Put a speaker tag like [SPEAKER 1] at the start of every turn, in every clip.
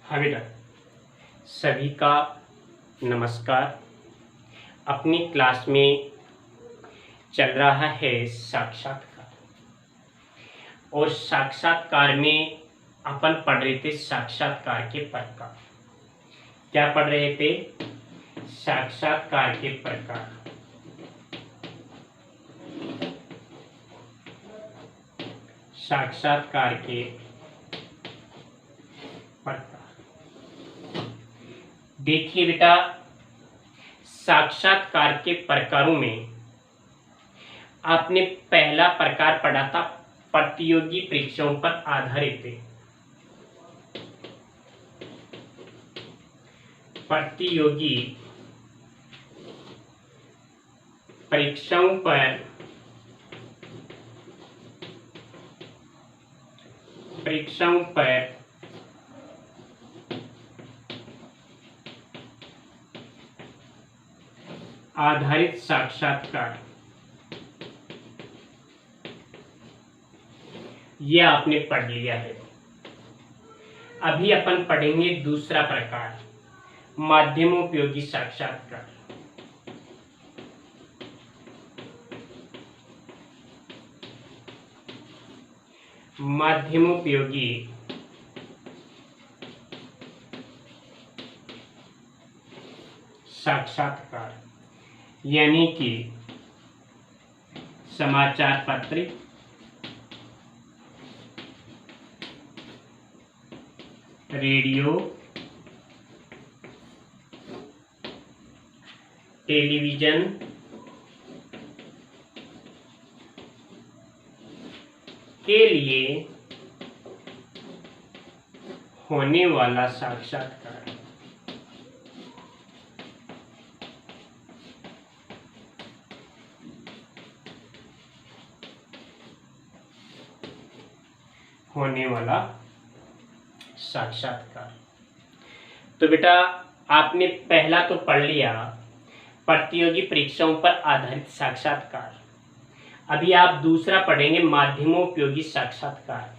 [SPEAKER 1] हाँ बेटा, सभी का नमस्कार। अपनी क्लास में चल रहा है साक्षात्कार, और साक्षात्कार में अपन पढ़ रहे थे साक्षात्कार के प्रकार। क्या पढ़ रहे थे? साक्षात्कार के प्रकार। साक्षात्कार के प्रकार। देखिए बेटा, साक्षात्कार के प्रकारों में आपने पहला प्रकार पढ़ा था प्रतियोगी परीक्षाओं पर आधारित। प्रतियोगी परीक्षाओं पर आधारित साक्षात्कार, यह आपने पढ़ लिया है। अभी अपन पढ़ेंगे दूसरा प्रकार, माध्यमोपयोगी साक्षात्कार। माध्यमोपयोगी साक्षात्कार यानी कि समाचार पत्र, रेडियो, टेलीविजन, के लिए होने वाला साक्षात्कार। होने वाला साक्षात्कार। तो बेटा, आपने पहला तो पढ़ लिया प्रतियोगी परीक्षाओं पर आधारित साक्षात्कार। अभी आप दूसरा पढ़ेंगे माध्यमोपयोगी साक्षात्कार।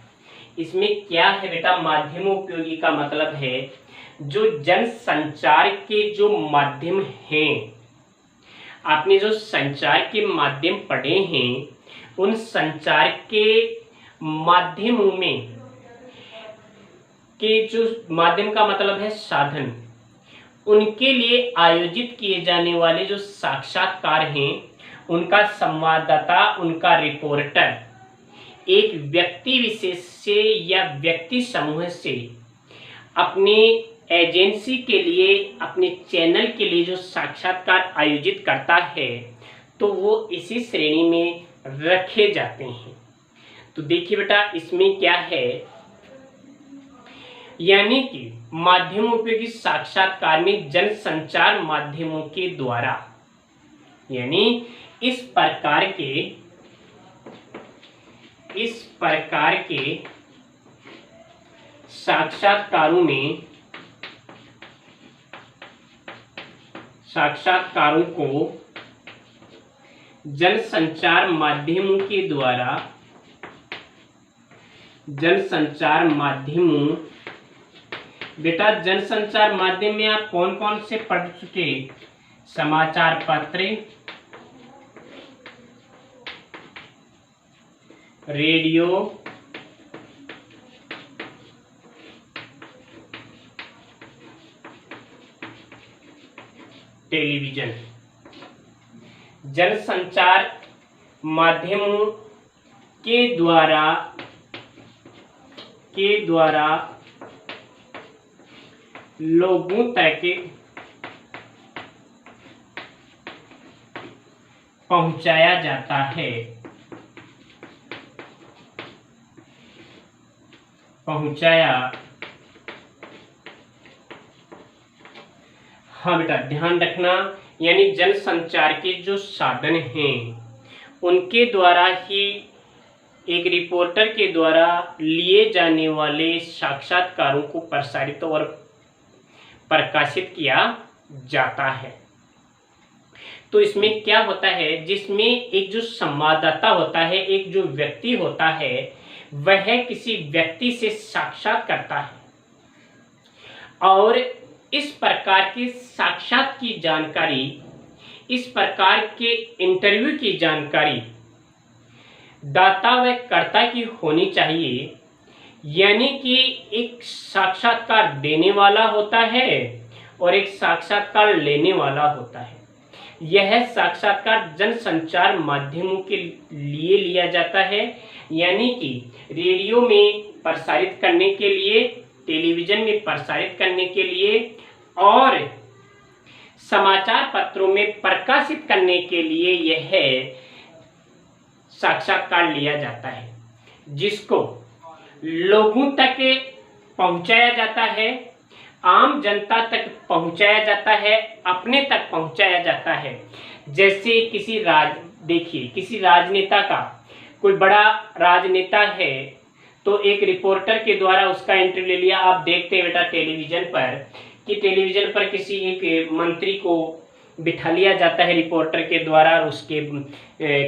[SPEAKER 1] इसमें क्या है बेटा? माध्यमोपयोगी का मतलब है जो जनसंचार के जो माध्यम हैं, आपने जो संचार के माध्यम पढ़े हैं, उन संचार के माध्यमों में के जो माध्यम का मतलब है साधन, उनके लिए आयोजित किए जाने वाले जो साक्षात्कार हैं, उनका संवाददाता, उनका रिपोर्टर एक व्यक्ति विशेष से या व्यक्ति समूह से अपने एजेंसी के लिए, अपने चैनल के लिए जो साक्षात्कार आयोजित करता है, तो वो इसी श्रेणी में रखे जाते हैं। तो देखिए बेटा, इसमें क्या है, यानी कि माध्यमोपयोगी साक्षात्कार में जनसंचार माध्यमों के द्वारा, यानी इस प्रकार के साक्षात्कारों को जनसंचार माध्यमों के द्वारा, जनसंचार माध्यमों, बेटा जनसंचार माध्यम में आप कौन कौन से पढ़ चुके? समाचार पत्र, रेडियो, टेलीविजन। जनसंचार माध्यमों के द्वारा लोगों तक पहुंचाया जाता है। हाँ बेटा, ध्यान रखना, यानी जनसंचार के जो साधन हैं, उनके द्वारा ही एक रिपोर्टर के द्वारा लिए जाने वाले साक्षात्कारों को प्रसारित और प्रकाशित किया जाता है। तो इसमें क्या होता है, जिसमें एक जो संवाददाता होता है, एक जो व्यक्ति होता है, वह किसी व्यक्ति से साक्षात करता है और इस प्रकार की साक्षात की जानकारी, इस प्रकार के इंटरव्यू की जानकारी दाता व कर्ता की होनी चाहिए। यानी कि एक साक्षात्कार देने वाला होता है और एक साक्षात्कार लेने वाला होता है। यह साक्षात्कार जनसंचार माध्यमों के लिए लिया जाता है, यानी कि रेडियो में प्रसारित करने के लिए, टेलीविजन में प्रसारित करने के लिए और समाचार पत्रों में प्रकाशित करने के लिए यह साक्षात्कार लिया जाता है, जिसको लोगों तक पहुंचाया जाता है, आम जनता तक पहुंचाया जाता है, अपने तक पहुंचाया जाता है। जैसे देखिए किसी राजनेता का, कोई बड़ा राजनेता है तो एक रिपोर्टर के द्वारा उसका इंटरव्यू ले लिया। आप देखते हैं बेटा टेलीविजन पर कि टेलीविजन पर किसी एक मंत्री को बिठा लिया जाता है रिपोर्टर के द्वारा, उसके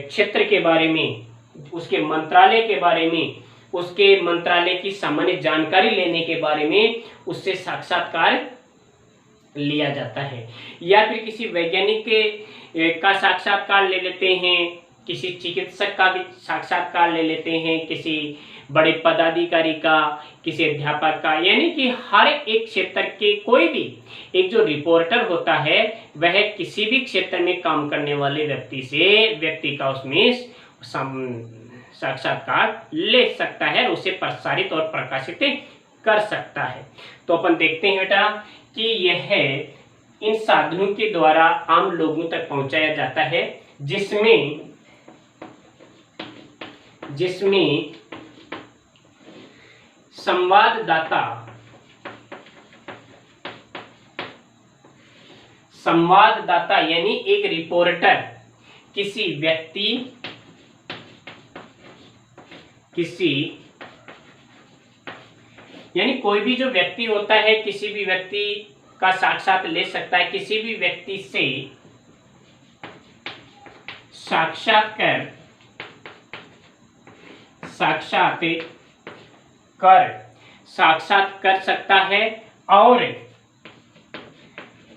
[SPEAKER 1] क्षेत्र के बारे में, उसके मंत्रालय के बारे में, उसके मंत्रालय की सामान्य जानकारी लेने के बारे में उससे साक्षात्कार लिया जाता है। या फिर किसी वैज्ञानिक का साक्षात्कार ले लेते हैं, किसी चिकित्सक का भी साक्षात्कार ले लेते हैं, किसी बड़े पदाधिकारी का, किसी अध्यापक का। यानी कि हर एक क्षेत्र के कोई भी एक जो रिपोर्टर होता है वह किसी भी क्षेत्र में काम करने वाले व्यक्ति का उसमें साक्षात्कार ले सकता है, उसे प्रसारित और प्रकाशित कर सकता है। तो अपन देखते हैं बेटा कि यह इन साधनों के द्वारा आम लोगों तक पहुंचाया जाता है, जिसमें संवाददाता यानी एक रिपोर्टर यानी कोई भी जो व्यक्ति होता है किसी भी व्यक्ति का साक्षात ले सकता है, किसी भी व्यक्ति से साक्षात कर सकता है और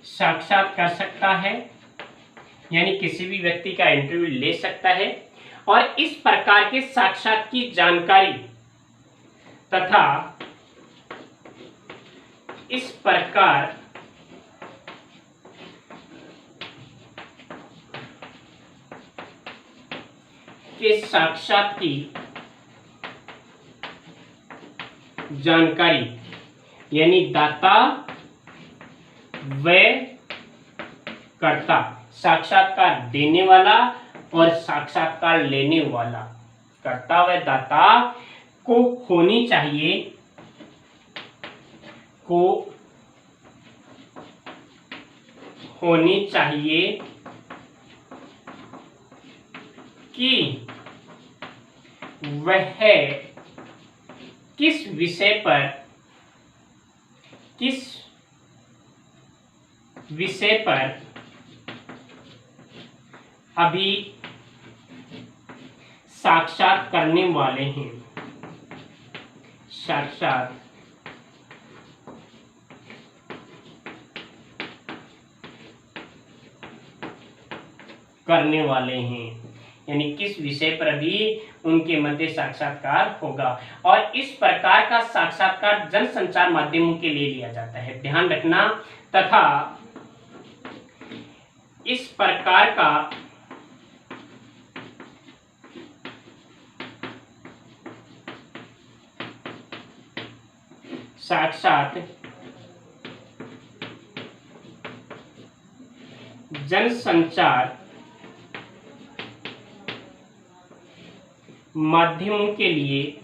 [SPEAKER 1] साक्षात कर सकता है, यानी किसी भी व्यक्ति का इंटरव्यू ले सकता है। और इस प्रकार के साक्षात की जानकारी तथा इस प्रकार के साक्षात की जानकारी यानी दाता व कर्ता, साक्षात्कार देने वाला और साक्षात्कार लेने वाला, कर्ता व दाता को होनी चाहिए कि वह किस विषय पर अभी साक्षात करने वाले हैं, साक्षात करने वाले हैं, यानी किस विषय पर भी उनके मध्य साक्षात्कार होगा। और इस प्रकार का साक्षात्कार जनसंचार माध्यमों के लिए लिया जाता है, ध्यान रखना। तथा इस प्रकार का साक्षात जनसंचार माध्यमों के लिए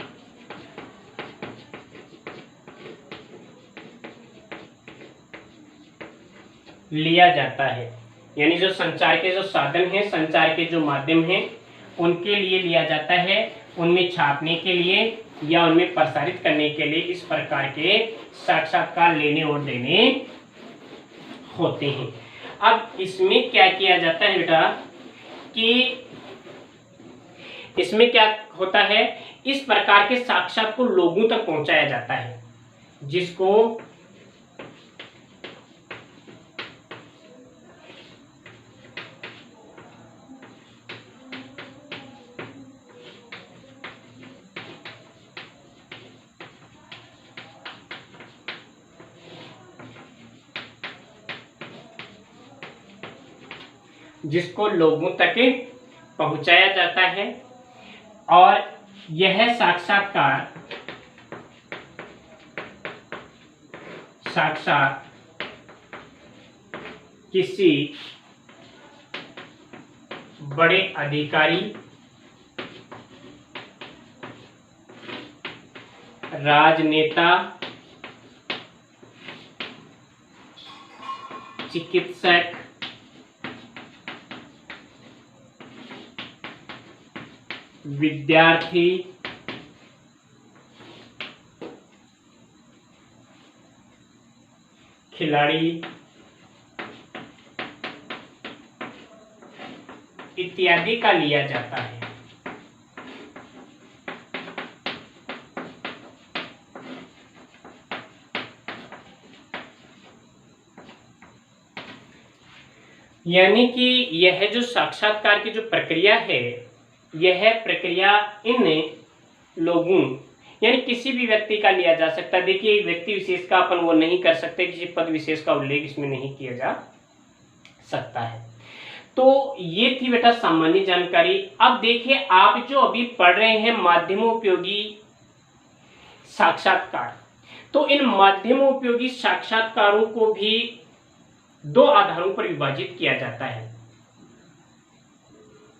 [SPEAKER 1] लिया जाता है, यानी जो संचार के जो साधन हैं, संचार के जो माध्यम हैं, उनके लिए लिया जाता है, उनमें छापने के लिए या उनमें प्रसारित करने के लिए इस प्रकार के साक्षात्कार लेने और देने होते हैं। अब इसमें क्या किया जाता है बेटा कि इसमें क्या होता है, इस प्रकार के साक्षात को लोगों तक पहुंचाया जाता है, जिसको जिसको लोगों तक पहुंचाया जाता है। और यह साक्षात्कार साक्षात किसी बड़े अधिकारी, राजनेता, चिकित्सक, विद्यार्थी, खिलाड़ी इत्यादि का लिया जाता है। यानी कि यह जो साक्षात्कार की जो प्रक्रिया है, यह प्रक्रिया इन लोगों यानी किसी भी व्यक्ति का लिया जा सकता है। देखिए, व्यक्ति विशेष का अपन वो नहीं कर सकते, किसी पद विशेष का उल्लेख इसमें नहीं किया जा सकता है। तो ये थी बेटा सामान्य जानकारी। अब देखिए, आप जो अभी पढ़ रहे हैं माध्यमोपयोगी साक्षात्कार, तो इन माध्यमोपयोगी साक्षात्कारों को भी दो आधारों पर विभाजित किया जाता है।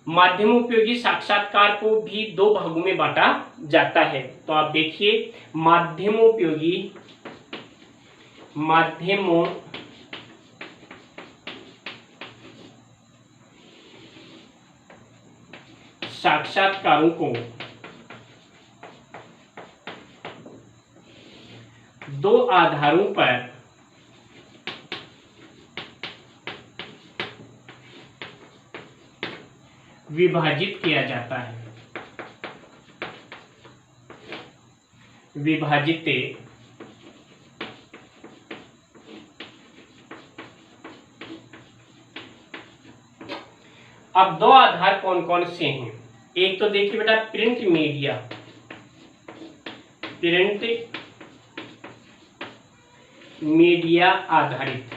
[SPEAKER 1] माध्यमोपयोगी साक्षात्कार को भी दो भागों में बांटा जाता है। तो आप देखिए, माध्यमोपयोगी साक्षात्कारों को दो आधारों पर विभाजित किया जाता है। विभाजित अब दो आधार कौन कौन से हैं? एक तो देखिए बेटा प्रिंट मीडिया आधारित,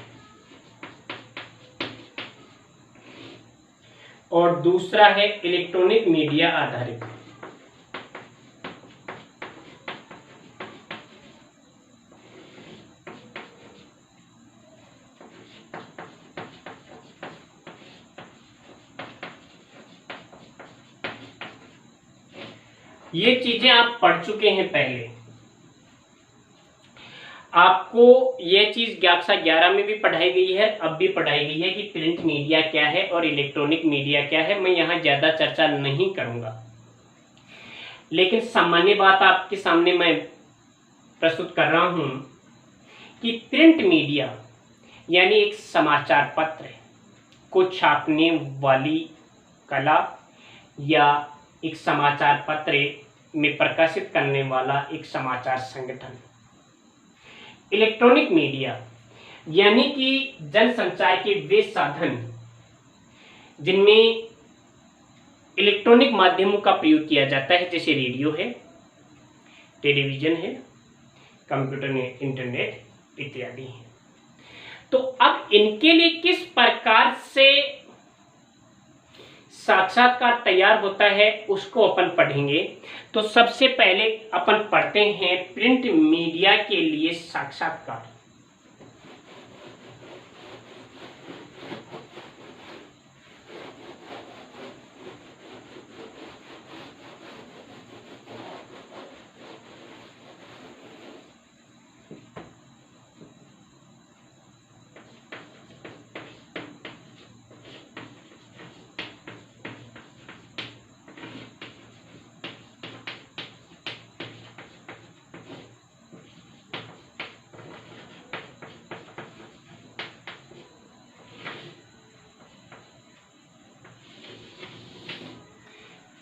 [SPEAKER 1] और दूसरा है इलेक्ट्रॉनिक मीडिया आधारित। ये चीजें आप पढ़ चुके हैं पहले। आपको ये चीज कक्षा 11 में भी पढ़ाई गई है, अब भी पढ़ाई गई है कि प्रिंट मीडिया क्या है और इलेक्ट्रॉनिक मीडिया क्या है। मैं यहाँ ज्यादा चर्चा नहीं करूंगा, लेकिन सामान्य बात आपके सामने मैं प्रस्तुत कर रहा हूं कि प्रिंट मीडिया यानी एक समाचार पत्र को छापने वाली कला या एक समाचार पत्र में प्रकाशित करने वाला एक समाचार संगठन। इलेक्ट्रॉनिक मीडिया यानी कि जनसंचार के वे साधन जिनमें इलेक्ट्रॉनिक माध्यमों का प्रयोग किया जाता है, जैसे रेडियो है, टेलीविजन है, कंप्यूटर में इंटरनेट इत्यादि है। तो अब इनके लिए किस प्रकार से साक्षात्कार तैयार होता है उसको अपन पढ़ेंगे। तो सबसे पहले अपन पढ़ते हैं प्रिंट मीडिया के लिए साक्षात्कार।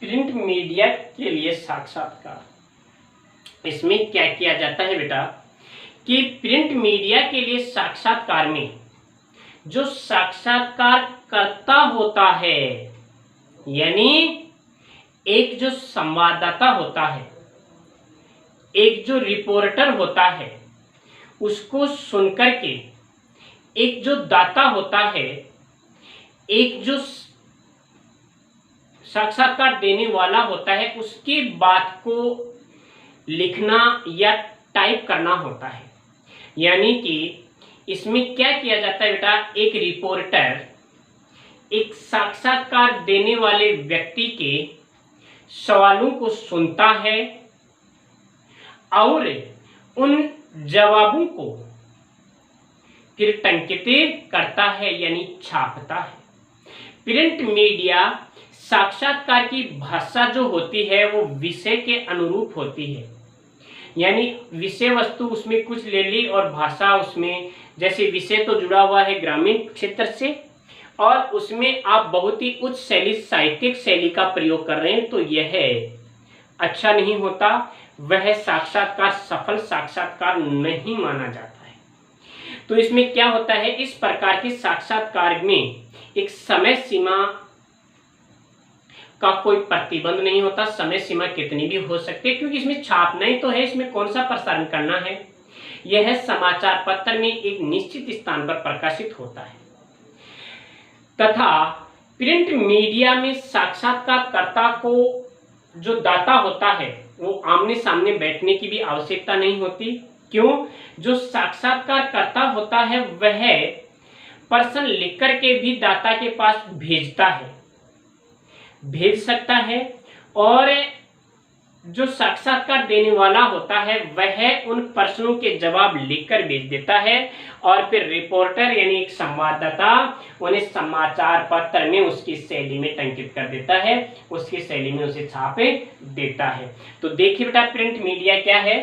[SPEAKER 1] प्रिंट मीडिया के लिए साक्षात्कार, इसमें क्या किया जाता है बेटा कि प्रिंट मीडिया के लिए साक्षात्कार में जो साक्षात्कार करता होता है, यानी एक जो संवाददाता होता है, एक जो रिपोर्टर होता है, उसको सुनकर के एक जो दाता होता है एक जो साक्षात्कार देने वाला होता है उसकी बात को लिखना या टाइप करना होता है। यानी कि इसमें क्या किया जाता है बेटा, एक रिपोर्टर एक साक्षात्कार देने वाले व्यक्ति के सवालों को सुनता है और उन जवाबों को फिर टंकित करता है यानी छापता है। प्रिंट मीडिया साक्षात्कार की भाषा जो होती है वो विषय के अनुरूप होती है, यानी विषय वस्तु उसमें कुछ ले ली और भाषा उसमें, जैसे विषय तो जुड़ा हुआ है ग्रामीण क्षेत्र से और उसमें आप बहुत ही उच्च शैली साहित्यिक शैली का प्रयोग कर रहे हैं तो यह अच्छा नहीं होता, वह साक्षात्कार सफल साक्षात्कार नहीं माना जाता है। तो इसमें क्या होता है, इस प्रकार के साक्षात्कार में एक समय सीमा का कोई प्रतिबंध नहीं होता, समय सीमा कितनी भी हो सकती है क्योंकि इसमें छापना ही तो है, इसमें कौन सा प्रसारण करना है। यह समाचार पत्र में एक निश्चित स्थान पर प्रकाशित होता है तथा प्रिंट मीडिया में साक्षात्कारकर्ता को जो दाता होता है वो आमने सामने बैठने की भी आवश्यकता नहीं होती। क्यों? जो साक्षात्कारकर्ता होता है वह प्रश्न लिख करके भी दाता के पास भेज सकता है और जो साक्षात्कार देने वाला होता है वह उन प्रश्नों के जवाब लिखकर भेज देता है और फिर रिपोर्टर यानी एक संवाददाता उन्हें समाचार पत्र में उसकी शैली में टंकित कर देता है, उसकी शैली में उसे छापे देता है। तो देखिए बेटा प्रिंट मीडिया क्या है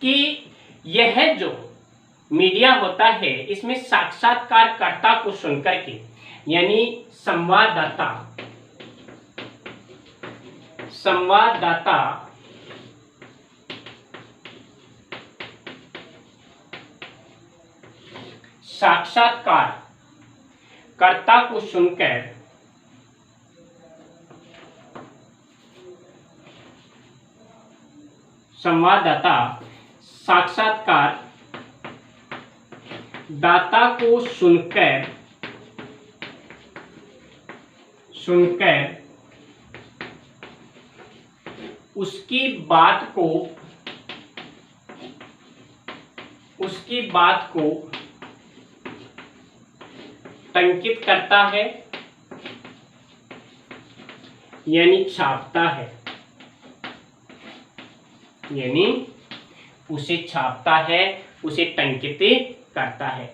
[SPEAKER 1] कि यह जो मीडिया होता है इसमें साक्षात्कारकर्ता को सुनकर के यानी संवाददाता साक्षात्कारकर्ता को सुनकर संवाददाता साक्षात्कार दाता को सुनकर उसकी बात को टंकित करता है यानी छापता है, यानी उसे छापता है, उसे टंकित करता है।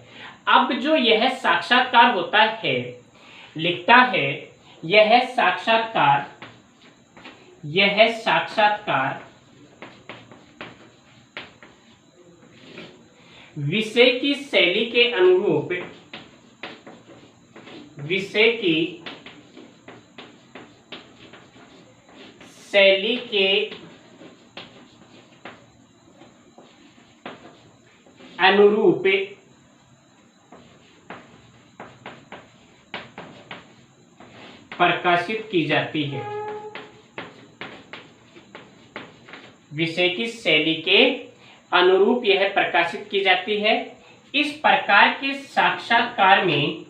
[SPEAKER 1] अब जो यह साक्षात्कार होता है लिखता है, यह साक्षात्कार विषय की शैली के अनुरूप प्रकाशित की जाती है। विषय की शैली के अनुरूप यह प्रकाशित की जाती है। इस प्रकार के साक्षात्कार में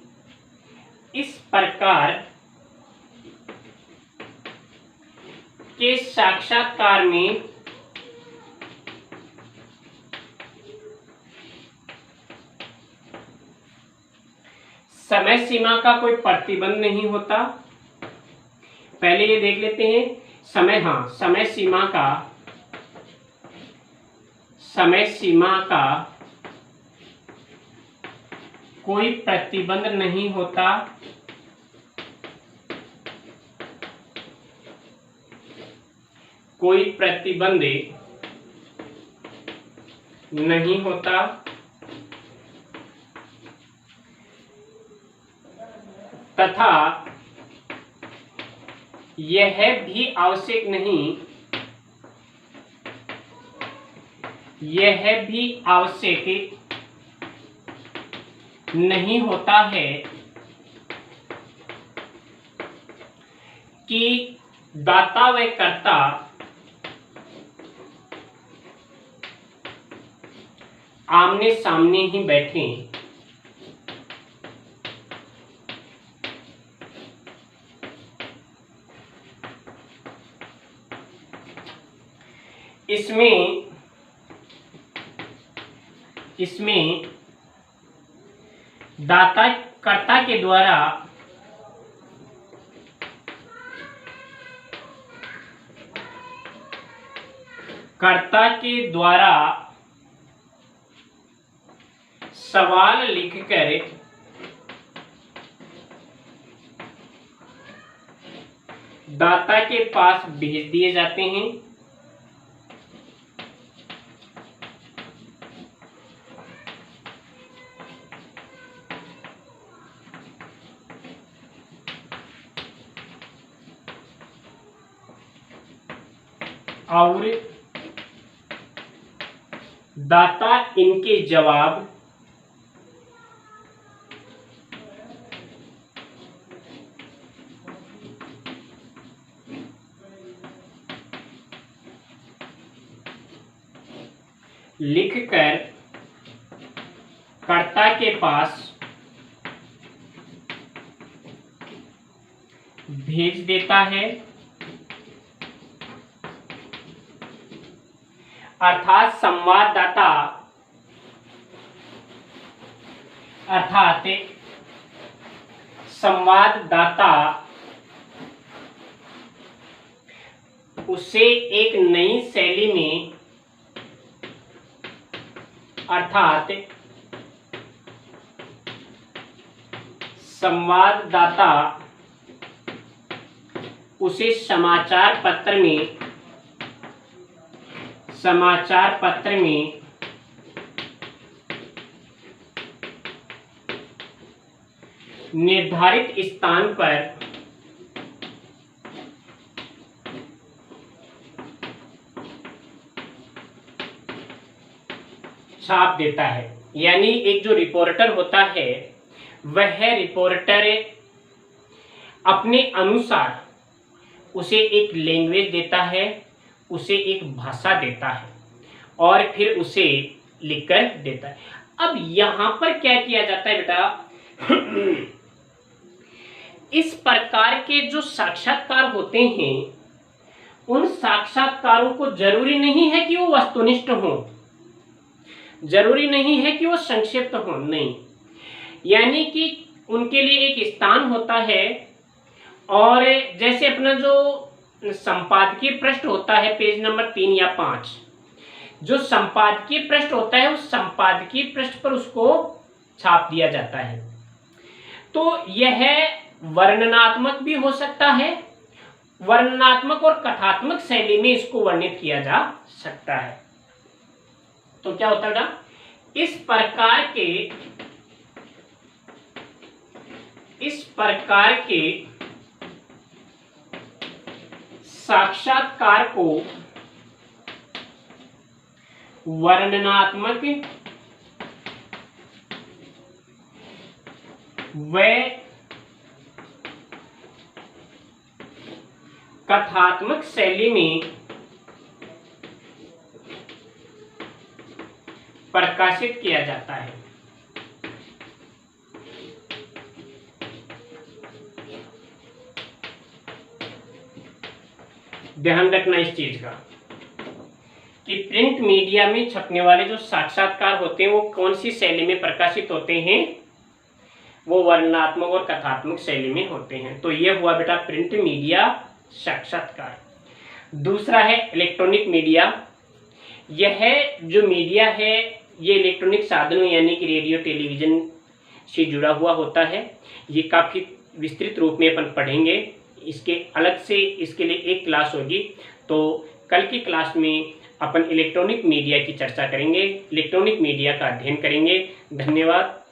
[SPEAKER 1] समय सीमा का कोई प्रतिबंध नहीं होता। पहले ये देख लेते हैं समय सीमा का कोई प्रतिबंध नहीं होता। कोई प्रतिबंध नहीं होता तथा यह भी आवश्यक नहीं होता है कि दाता व कर्ता आमने सामने ही बैठें इसमें दाता कर्ता के द्वारा सवाल लिखकर दाता के पास भेज दिए जाते हैं। और दाता इनके जवाब लिखकर कर्ता के पास भेज देता है। अर्थात संवाददाता उसे एक नई शैली में समाचार पत्र में निर्धारित स्थान पर छाप देता है। यानी एक जो रिपोर्टर होता है वह रिपोर्टर अपने अनुसार उसे एक लैंग्वेज देता है, उसे एक भाषा देता है और फिर उसे लिखकर देता है। अब यहाँ पर क्या किया जाता है बेटा, इस प्रकार के जो साक्षात्कार होते हैं उन साक्षात्कारों को जरूरी नहीं है कि वो वस्तुनिष्ठ हो, जरूरी नहीं है कि वो संक्षिप्त हो, नहीं, यानी कि उनके लिए एक स्थान होता है। और जैसे अपना जो संपादकीय पृष्ठ होता है पेज नंबर 3 या 5, जो संपादकीय पृष्ठ होता है उस संपादकीय पृष्ठ पर उसको छाप दिया जाता है। तो यह वर्णनात्मक भी हो सकता है, वर्णनात्मक और कथात्मक शैली में इसको वर्णित किया जा सकता है। तो क्या होता है, इस प्रकार के साक्षात्कार को वर्णनात्मक व कथात्मक शैली में प्रकाशित किया जाता है। ध्यान रखना इस चीज का कि प्रिंट मीडिया में छपने वाले जो साक्षात्कार होते हैं वो कौन सी शैली में प्रकाशित होते हैं, वो वर्णनात्मक और कथात्मक शैली में होते हैं। तो ये हुआ बेटा प्रिंट मीडिया साक्षात्कार। दूसरा है इलेक्ट्रॉनिक मीडिया। यह जो मीडिया है ये इलेक्ट्रॉनिक साधनों यानी कि रेडियो टेलीविजन से जुड़ा हुआ होता है। ये काफ़ी विस्तृत रूप में अपन पढ़ेंगे, इसके अलग से इसके लिए एक क्लास होगी। तो कल की क्लास में अपन इलेक्ट्रॉनिक मीडिया की चर्चा करेंगे, इलेक्ट्रॉनिक मीडिया का अध्ययन करेंगे। धन्यवाद।